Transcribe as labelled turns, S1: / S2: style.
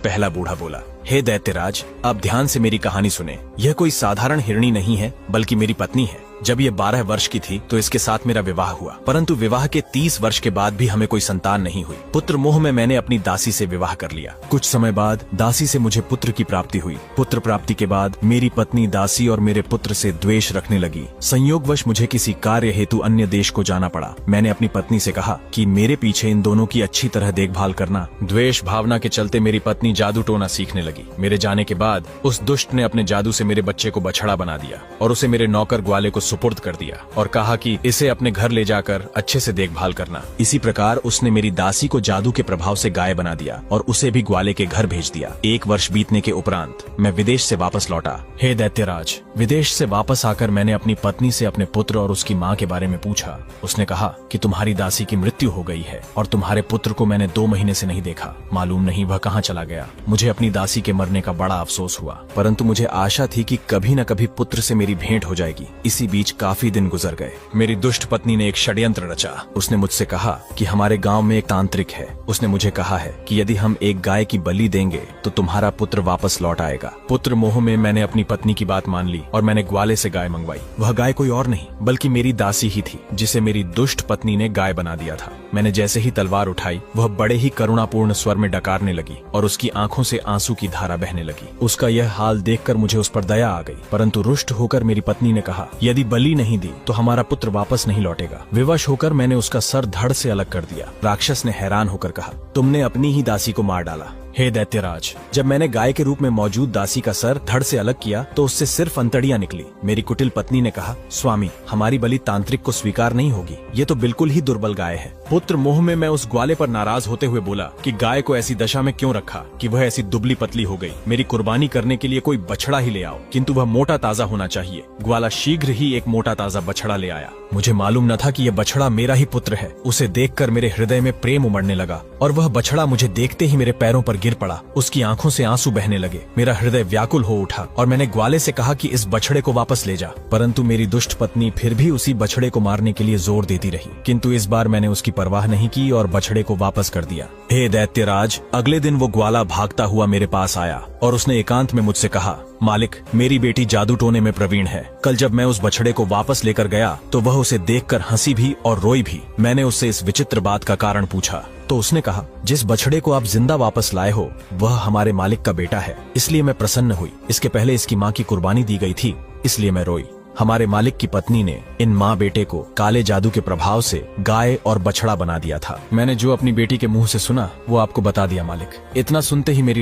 S1: पहला बूढ़ा बोला, हे दैत्यराज, आप ध्यान से मेरी कहानी सुने। यह कोई साधारण हिरणी नहीं है, बल्कि मेरी पत्नी है। जब ये 12 वर्ष की थी तो इसके साथ मेरा विवाह हुआ, परंतु विवाह के 30 वर्ष के बाद भी हमें कोई संतान नहीं हुई। पुत्र मोह में मैंने अपनी दासी से विवाह कर लिया। कुछ समय बाद दासी से मुझे पुत्र की प्राप्ति हुई। पुत्र प्राप्ति के बाद मेरी पत्नी दासी और मेरे पुत्र से द्वेष रखने लगी। संयोगवश मुझे किसी कार्य हेतु अन्य देश को जाना पड़ा। मैंने अपनी पत्नी से कहा कि मेरे पीछे इन दोनों की अच्छी तरह देखभाल करना। द्वेष भावना के चलते मेरी पत्नी जादू टोना सीखने लगी। मेरे जाने के बाद उस दुष्ट ने अपने जादू से मेरे बच्चे को बछड़ा बना दिया और उसे मेरे नौकर ग्वाले को सुपुर्द कर दिया और कहा कि इसे अपने घर ले जाकर अच्छे से देखभाल करना। इसी प्रकार उसने मेरी दासी को जादू के प्रभाव से गाय बना दिया और उसे भी ग्वाले के घर भेज दिया। 1 वर्ष बीतने के उपरांत मैं विदेश से वापस लौटा। हे दैत्यराज, विदेश से वापस आकर मैंने अपनी पत्नी से अपने पुत्र और उसकी माँ के बारे में पूछा। उसने कहा कि तुम्हारी दासी की मृत्यु हो गई है और तुम्हारे पुत्र को मैंने 2 महीने से नहीं देखा। मालूम नहीं वह कहाँ चला गया। मुझे अपनी दासी के मरने का बड़ा अफसोस हुआ, परंतु मुझे आशा थी कि कभी न कभी पुत्र से मेरी भेंट हो जाएगी। इसी बीच काफी दिन गुजर गए। मेरी दुष्ट पत्नी ने एक षड्यंत्र रचा। उसने मुझसे कहा कि हमारे गांव में एक तांत्रिक है। उसने मुझे कहा है कि यदि हम एक गाय की बलि देंगे तो तुम्हारा पुत्र वापस लौट आएगा। पुत्र मोह में मैंने अपनी पत्नी की बात मान ली और मैंने ग्वाले से गाय मंगवाई। वह गाय कोई और नहीं बल्कि मेरी दासी ही थी, जिसे मेरी दुष्ट पत्नी ने गाय बना दिया था। मैंने जैसे ही तलवार उठाई, वह बड़े ही करुणापूर्ण स्वर में डकारने लगी और उसकी आंखों से आंसू की धारा बहने लगी। उसका यह हाल देखकर मुझे उस पर दया आ गई, परंतु रुष्ट होकर मेरी पत्नी ने कहा, यदि बलि नहीं दी तो हमारा पुत्र वापस नहीं लौटेगा। विवश होकर मैंने उसका सर धड़ से अलग कर दिया। राक्षस ने हैरान होकर कहा, तुमने अपनी ही दासी को मार डाला। हे दैत्यराज, जब मैंने गाय के रूप में मौजूद दासी का सर धड़ से अलग किया तो उससे सिर्फ अंतड़ियां निकली। मेरी कुटिल पत्नी ने कहा, स्वामी, हमारी बलि तांत्रिक को स्वीकार नहीं होगी। ये तो बिल्कुल ही दुर्बल गाय है। पुत्र मोह में मैं उस ग्वाले पर नाराज होते हुए बोला कि गाय को ऐसी दशा में क्यों रखा कि वह ऐसी दुबली पतली हो गई। मेरी कुर्बानी करने के लिए कोई बछड़ा ही ले आओ, किंतु वह मोटा ताजा होना चाहिए। ग्वाला शीघ्र ही एक मोटा ताजा बछड़ा ले आया। मुझे मालूम न था कि यह बछड़ा मेरा ही पुत्र है। उसे देखकर मेरे हृदय में प्रेम उमड़ने लगा और वह बछड़ा मुझे देखते ही मेरे पैरों पर गिर पड़ा। उसकी आंखों से आंसू बहने लगे। मेरा हृदय व्याकुल हो उठा और मैंने ग्वाले से कहा कि इस बछड़े को वापस ले जा, परंतु मेरी दुष्ट पत्नी फिर भी उसी बछड़े को मारने के लिए जोर देती रही। किंतु इस बार मैंने उसकी परवाह नहीं की और बछड़े को वापस कर दिया। हे दैत्यराज, अगले दिन वो ग्वाला भागता हुआ मेरे पास आया और उसने एकांत में मुझसे कहा, मालिक, मेरी बेटी जादू टोने में प्रवीण है। कल जब मैं उस बछड़े को वापस लेकर गया तो वह उसे देखकर हंसी भी और रोई भी। मैंने उससे इस विचित्र बात का कारण पूछा तो उसने कहा, जिस बछड़े को आप जिंदा वापस लाए हो वह हमारे मालिक का बेटा है, इसलिए मैं प्रसन्न हुई। इसके पहले इसकी माँ की कुर्बानी दी गई थी, इसलिए मैं रोई। हमारे मालिक की पत्नी ने इन माँ बेटे को काले जादू के प्रभाव से गाय और बछड़ा बना दिया था। मैंने जो अपनी बेटी के मुंह से सुना वो आपको बता दिया मालिक। इतना सुनते ही मेरी